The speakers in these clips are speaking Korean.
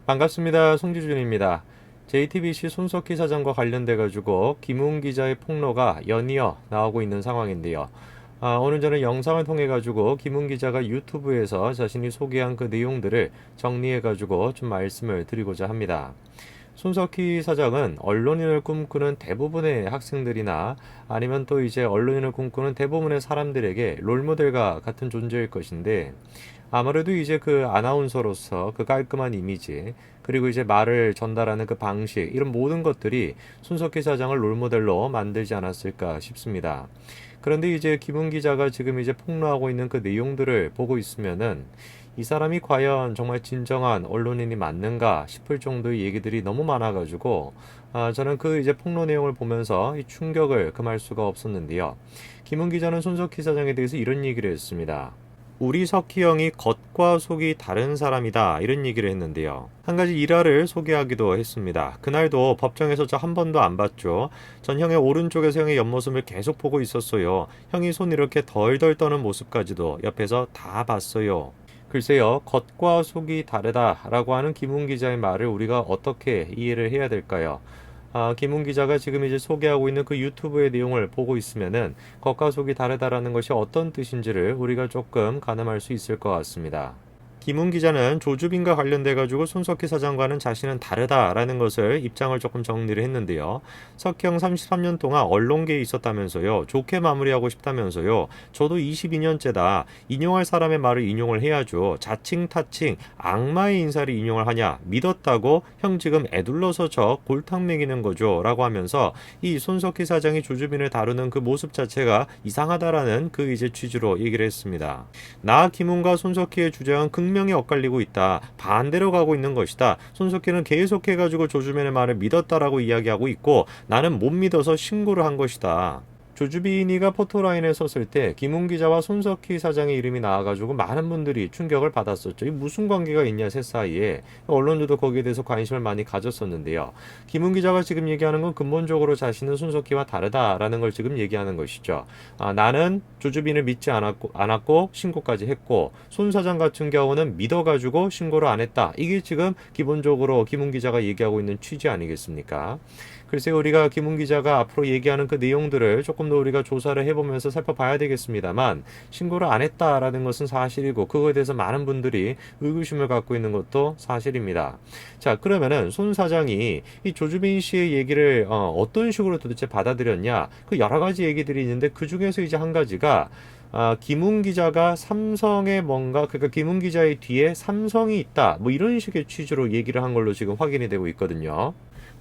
반갑습니다. 송지준입니다. JTBC 손석희 사장과 관련돼 가지고 김웅 기자의 폭로가 연이어 나오고 있는 상황인데요. 오늘 저는 영상을 통해 가지고 김웅 기자가 유튜브에서 자신이 소개한 그 내용들을 정리해 가지고 좀 말씀을 드리고자 합니다. 손석희 사장은 언론인을 꿈꾸는 대부분의 학생들이나 아니면 또 이제 언론인을 꿈꾸는 대부분의 사람들에게 롤모델과 같은 존재일 것인데, 아무래도 이제 그 아나운서로서 그 깔끔한 이미지, 그리고 이제 말을 전달하는 그 방식, 이런 모든 것들이 손석희 사장을 롤모델로 만들지 않았을까 싶습니다. 그런데 이제 김은 기자가 지금 이제 폭로하고 있는 그 내용들을 보고 있으면은 이 사람이 과연 정말 진정한 언론인이 맞는가 싶을 정도의 얘기들이 너무 많아가지고, 저는 그 이제 폭로 내용을 보면서 이 충격을 금할 수가 없었는데요. 김은 기자는 손석희 사장에 대해서 이런 얘기를 했습니다. 우리 석희 형이 겉과 속이 다른 사람이다, 이런 얘기를 했는데요. 한 가지 일화를 소개하기도 했습니다. 그날도 법정에서 저 한 번도 안 봤죠. 전 형의 오른쪽에서 형의 옆모습을 계속 보고 있었어요. 형이 손 이렇게 덜덜 떠는 모습까지도 옆에서 다 봤어요. 글쎄요, 겉과 속이 다르다라고 하는 김웅 기자의 말을 우리가 어떻게 이해를 해야 될까요? 김웅 기자가 지금 이제 소개하고 있는 그 유튜브의 내용을 보고 있으면은 겉과 속이 다르다라는 것이 어떤 뜻인지를 우리가 조금 가늠할 수 있을 것 같습니다. 김웅 기자는 조주빈과 관련돼 가지고 손석희 사장과는 자신은 다르다라는 것을 입장을 조금 정리를 했는데요. 석형 33년 동안 언론계에 있었다면서요. 좋게 마무리하고 싶다면서요. 저도 22년째다. 인용할 사람의 말을 인용을 해야죠. 자칭 타칭 악마의 인사를 인용을 하냐. 믿었다고 형 지금 애둘러서 저 골탕 먹이는 거죠. 라고 하면서 이 손석희 사장이 조주빈을 다루는 그 모습 자체가 이상하다라는 그 이제 취지로 얘기를 했습니다. 나 김웅과 손석희의 주장은 극명히 엇갈리고 있다. 반대로 가고 있는 것이다. 손석희는 계속해가지고 조주빈의 말을 믿었다라고 이야기하고 있고, 나는 못 믿어서 신고를 한 것이다. 조주빈이가 포토라인에 섰을 때 김웅 기자와 손석희 사장의 이름이 나와가지고 많은 분들이 충격을 받았었죠. 이 무슨 관계가 있냐, 셋 사이에. 언론들도 거기에 대해서 관심을 많이 가졌었는데요. 김웅 기자가 지금 얘기하는 건 근본적으로 자신은 손석희와 다르다라는 걸 지금 얘기하는 것이죠. 나는 조주빈을 믿지 않았고 신고까지 했고, 손 사장 같은 경우는 믿어가지고 신고를 안 했다. 이게 지금 기본적으로 김웅 기자가 얘기하고 있는 취지 아니겠습니까? 글쎄, 우리가 김웅 기자가 앞으로 얘기하는 그 내용들을 조금 더 우리가 조사를 해보면서 살펴봐야 되겠습니다만, 신고를 안 했다라는 것은 사실이고, 그거에 대해서 많은 분들이 의구심을 갖고 있는 것도 사실입니다. 자, 그러면은 손 사장이 이 조주빈 씨의 얘기를 어떤 식으로 도대체 받아들였냐, 그 여러 가지 얘기들이 있는데 그 중에서 이제 한 가지가, 김웅 기자가 삼성에 뭔가, 그러니까 김웅 기자의 뒤에 삼성이 있다, 뭐 이런 식의 취지로 얘기를 한 걸로 지금 확인이 되고 있거든요.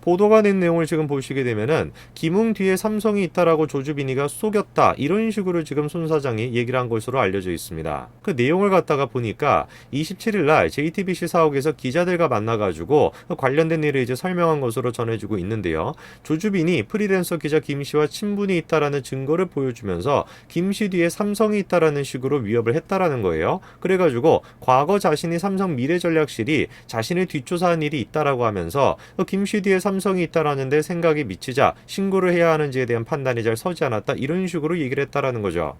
보도가 된 내용을 지금 보시게 되면은 김웅 뒤에 삼성이 있다라고 조주빈이가 속였다, 이런 식으로 지금 손 사장이 얘기를 한 것으로 알려져 있습니다. 그 내용을 갖다가 보니까 27일 날 JTBC 사옥에서 기자들과 만나가지고 관련된 일을 이제 설명한 것으로 전해지고 있는데요. 조주빈이 프리랜서 기자 김 씨와 친분이 있다라는 증거를 보여주면서 김 씨 뒤에 삼성이 있다라는 식으로 위협을 했다라는 거예요. 그래가지고 과거 자신이 삼성 미래전략실이 자신을 뒷조사한 일이 있다라고 하면서 김 씨 뒤에 삼성이 있다라는데 생각이 미치자 신고를 해야 하는지에 대한 판단이 잘 서지 않았다, 이런 식으로 얘기를 했다라는 거죠.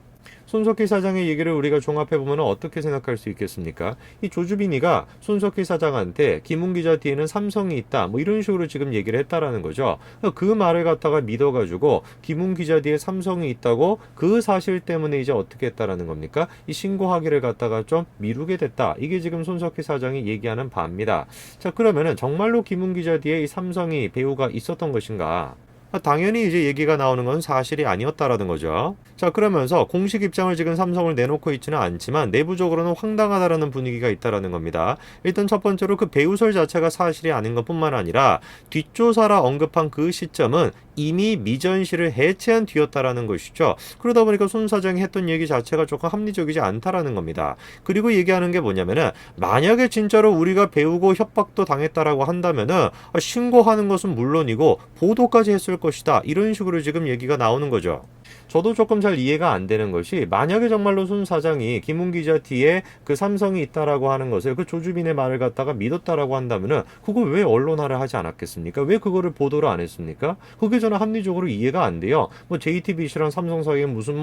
손석희 사장의 얘기를 우리가 종합해보면 어떻게 생각할 수 있겠습니까? 이 조주빈이가 손석희 사장한테 김웅 기자 뒤에는 삼성이 있다, 뭐 이런 식으로 지금 얘기를 했다라는 거죠. 그 말을 갖다가 믿어가지고 김웅 기자 뒤에 삼성이 있다고 그 사실 때문에 이제 어떻게 했다라는 겁니까? 이 신고하기를 갖다가 좀 미루게 됐다. 이게 지금 손석희 사장이 얘기하는 바입니다. 자, 그러면은 정말로 김웅 기자 뒤에 이 삼성이 배우가 있었던 것인가? 당연히 이제 얘기가 나오는 건 사실이 아니었다라는 거죠. 자, 그러면서 공식 입장을 지금 삼성을 내놓고 있지는 않지만 내부적으로는 황당하다라는 분위기가 있다라는 겁니다. 일단 첫 번째로 그 배우설 자체가 사실이 아닌 것뿐만 아니라 뒷조사라 언급한 그 시점은 이미 미전시를 해체한 뒤였다라는 것이죠. 그러다 보니까 손 사장이 했던 얘기 자체가 조금 합리적이지 않다라는 겁니다. 그리고 얘기하는 게 뭐냐면은, 만약에 진짜로 우리가 배우고 협박도 당했다라고 한다면은 신고하는 것은 물론이고 보도까지 했을 것이다, 이런 식으로 지금 얘기가 나오는 거죠. 저도 조금 잘 이해가 안 되는 것이, 만약에 정말로 손 사장이 김웅 기자 뒤에 그 삼성이 있다라고 하는 것을, 그 조주빈의 말을 갖다가 믿었다라고 한다면은 그걸 왜 언론화를 하지 않았겠습니까? 왜 그거를 보도를 안 했습니까? 그게 저는 합리적으로 이해가 안 돼요. 뭐 JTBC랑 삼성 사이에 무슨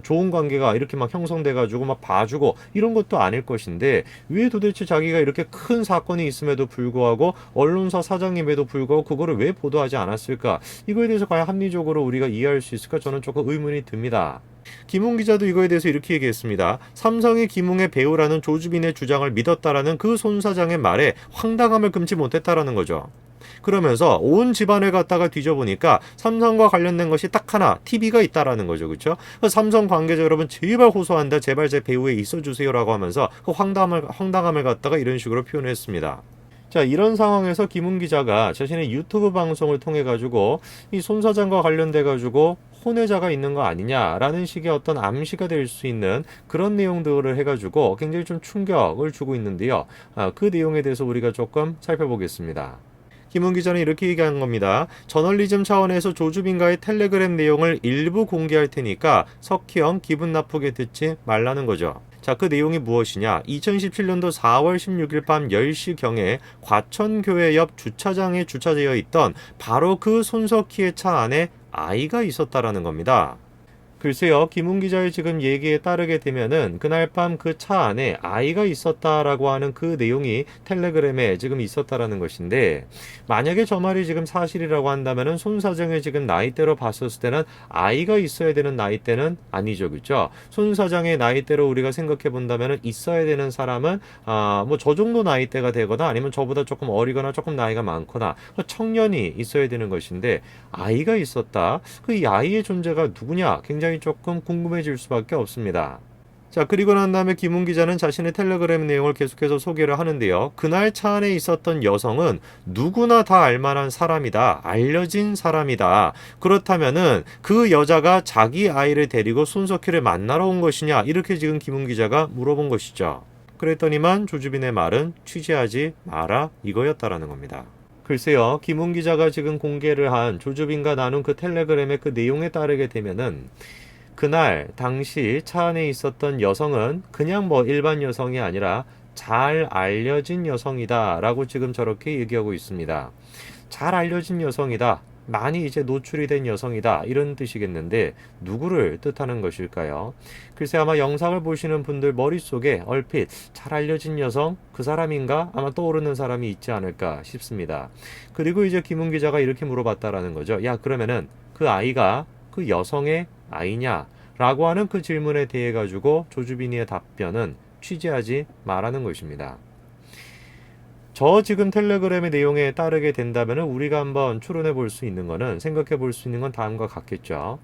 좋은 관계가 이렇게 막 형성돼 가지고 막 봐주고 이런 것도 아닐 것인데, 왜 도대체 자기가 이렇게 큰 사건이 있음에도 불구하고 언론사 사장임에도 불구하고 그거를 왜 보도하지 않았을까? 이거에 대해서 과연 합리적으로 우리가 이해할 수 있을까? 저는 조금 의문이 듭니다. 김웅 기자도 이거에 대해서 이렇게 얘기했습니다. 삼성이 김웅의 배우라는 조주빈의 주장을 믿었다라는 그 손 사장의 말에 황당함을 금치 못했다라는 거죠. 그러면서 온 집안을 갖다가 뒤져보니까 삼성과 관련된 것이 딱 하나, TV가 있다라는 거죠. 그렇죠? 삼성 관계자 여러분 제발 호소한다. 제발 제 배우에 있어주세요라고 하면서 그 황당함을 갖다가 이런 식으로 표현했습니다. 자, 이런 상황에서 김웅 기자가 자신의 유튜브 방송을 통해 가지고 이 손 사장과 관련돼 가지고 혼외자가 있는 거 아니냐라는 식의 어떤 암시가 될 수 있는 그런 내용들을 해가지고 굉장히 좀 충격을 주고 있는데요. 그 내용에 대해서 우리가 조금 살펴보겠습니다. 김웅 기자는 이렇게 얘기한 겁니다. 저널리즘 차원에서 조주빈과의 텔레그램 내용을 일부 공개할 테니까 석희 형 기분 나쁘게 듣지 말라는 거죠. 자, 그 내용이 무엇이냐? 2017년도 4월 16일 밤 10시경에 과천교회 옆 주차장에 주차되어 있던 바로 그 손석희의 차 안에 아이가 있었다라는 겁니다. 글쎄요, 김웅 기자의 지금 얘기에 따르게 되면은 그날 밤 그 차 안에 아이가 있었다라고 하는 그 내용이 텔레그램에 지금 있었다라는 것인데, 만약에 저 말이 지금 사실이라고 한다면은 손 사장의 지금 나이대로 봤었을 때는 아이가 있어야 되는 나이대는 아니죠, 그렇죠? 손 사장의 나이대로 우리가 생각해 본다면은 있어야 되는 사람은 뭐 저 정도 나이대가 되거나 아니면 저보다 조금 어리거나 조금 나이가 많거나 청년이 있어야 되는 것인데, 아이가 있었다. 그 이 아이의 존재가 누구냐? 굉장히 조금 궁금해질 수밖에 없습니다. 자, 그리고 난 다음에 김웅 기자는 자신의 텔레그램 내용을 계속해서 소개를 하는데요. 그날 차 안에 있었던 여성은 누구나 다 알만한 사람이다. 알려진 사람이다. 그렇다면은 그 여자가 자기 아이를 데리고 손석희를 만나러 온 것이냐? 이렇게 지금 김웅 기자가 물어본 것이죠. 그랬더니만 조주빈의 말은 취재하지 마라 이거였다라는 겁니다. 글쎄요, 김웅 기자가 지금 공개를 한 조주빈과 나눈 그 텔레그램의 그 내용에 따르게 되면은, 그날 당시 차 안에 있었던 여성은 그냥 뭐 일반 여성이 아니라 잘 알려진 여성이다 라고 지금 저렇게 얘기하고 있습니다. 잘 알려진 여성이다, 많이 이제 노출이 된 여성이다, 이런 뜻이겠는데 누구를 뜻하는 것일까요? 글쎄, 아마 영상을 보시는 분들 머릿속에 얼핏 잘 알려진 여성, 그 사람인가? 아마 떠오르는 사람이 있지 않을까 싶습니다. 그리고 이제 김웅 기자가 이렇게 물어봤다라는 거죠. 야, 그러면은 그 아이가 그 여성의 아이냐? 라고 하는 그 질문에 대해 가지고 조주빈이의 답변은 취재하지 말라는 것입니다. 저 지금 텔레그램의 내용에 따르게 된다면 우리가 한번 추론해 볼 수 있는 거는, 생각해 볼 수 있는 건 다음과 같겠죠.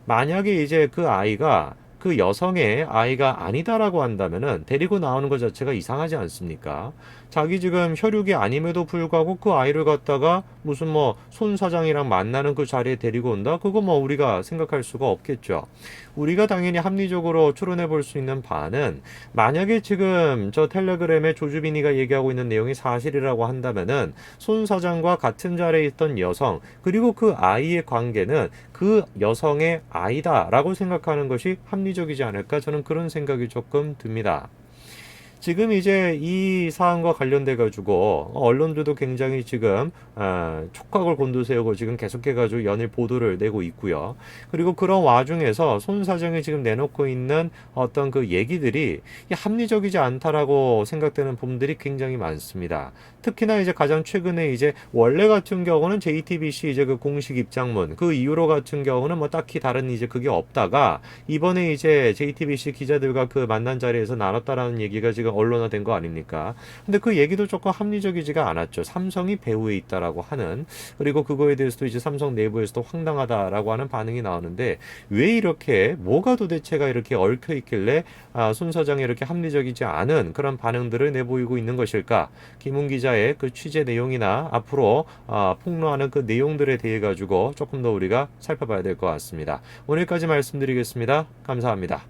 만약에 이제 그 아이가 그 여성의 아이가 아니다라고 한다면은 데리고 나오는 것 자체가 이상하지 않습니까? 자기 지금 혈육이 아님에도 불구하고 그 아이를 갖다가 무슨 손 사장이랑 만나는 그 자리에 데리고 온다? 그거 우리가 생각할 수가 없겠죠. 우리가 당연히 합리적으로 추론해 볼 수 있는 바는, 만약에 지금 저 텔레그램에 조주빈이가 얘기하고 있는 내용이 사실이라고 한다면은 손 사장과 같은 자리에 있던 여성, 그리고 그 아이의 관계는 그 여성의 아이다라고 생각하는 것이 합리적이지 않을까, 저는 그런 생각이 조금 듭니다. 지금 이제 이 사안과 관련돼 가지고 언론들도 굉장히 지금 촉각을 곤두세우고 지금 계속해 가지고 연일 보도를 내고 있고요. 그리고 그런 와중에서 손 사장이 지금 내놓고 있는 어떤 그 얘기들이 합리적이지 않다라고 생각되는 부분들이 굉장히 많습니다. 특히나 이제 가장 최근에 이제 원래 같은 경우는 JTBC 이제 그 공식 입장문, 그 이후로 같은 경우는 딱히 다른 이제 그게 없다가 이번에 이제 JTBC 기자들과 그 만난 자리에서 나눴다라는 얘기가 지금 언론화된 거 아닙니까? 근데 그 얘기도 조금 합리적이지가 않았죠. 삼성이 배후에 있다라고 하는, 그리고 그거에 대해서도 이제 삼성 내부에서도 황당하다라고 하는 반응이 나오는데, 왜 이렇게 뭐가 도대체가 이렇게 얽혀 있길래 손 사장이 이렇게 합리적이지 않은 그런 반응들을 내보이고 있는 것일까? 김웅 기자의 그 취재 내용이나 앞으로 폭로하는 그 내용들에 대해 가지고 조금 더 우리가 살펴봐야 될 것 같습니다. 오늘까지 말씀드리겠습니다. 감사합니다.